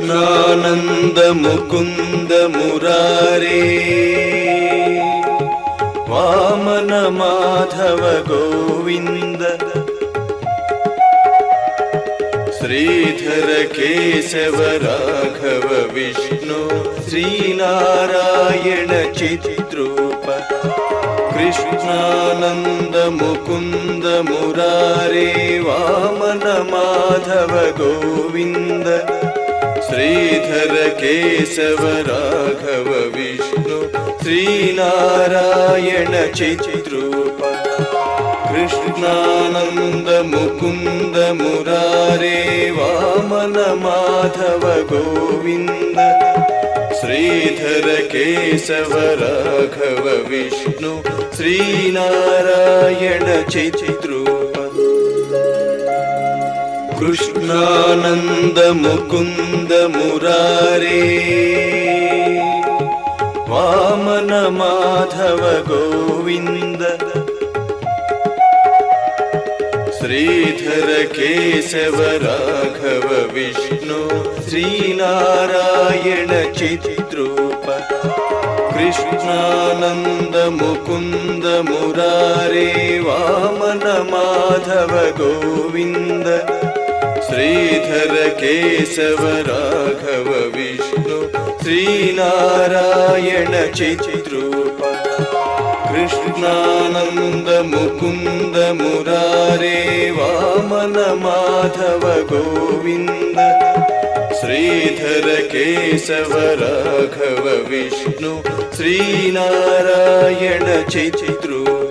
कृष्णानन्द मुकुन्द मुरारे वामन माधव गोविन्द श्रीधर केशव राघव विष्णु श्रीनारायण चिद्रूप कृष्णानन्द मुकुन्द मुरारे वामन माधव गोविन्द श्रीधर केशव राघव विष्णु श्रीनारायण चिद्रूप कृष्णानन्द मुकुन्द मुरारे वामन माधव गोविन्द श्रीधर केशव राघव विष्णु श्रीनारायण चिद्रूप कृष्णानन्द मुकुन्द मुरारे वामन माधव गोविन्द श्रीधर केशव राघव विष्णु श्रीनारायण चिद्रूप कृष्णानन्द मुकुन्द मुरारे वामन माधव गोविन्द श्रीधर केशव राघव विष्णु श्रीनारायण चिद्रूप कृष्णानन्द मुकुन्द मुरारे वामन माधव गोविन्द श्रीधर केशव राघव विष्णु श्रीनारायण चिद्रूप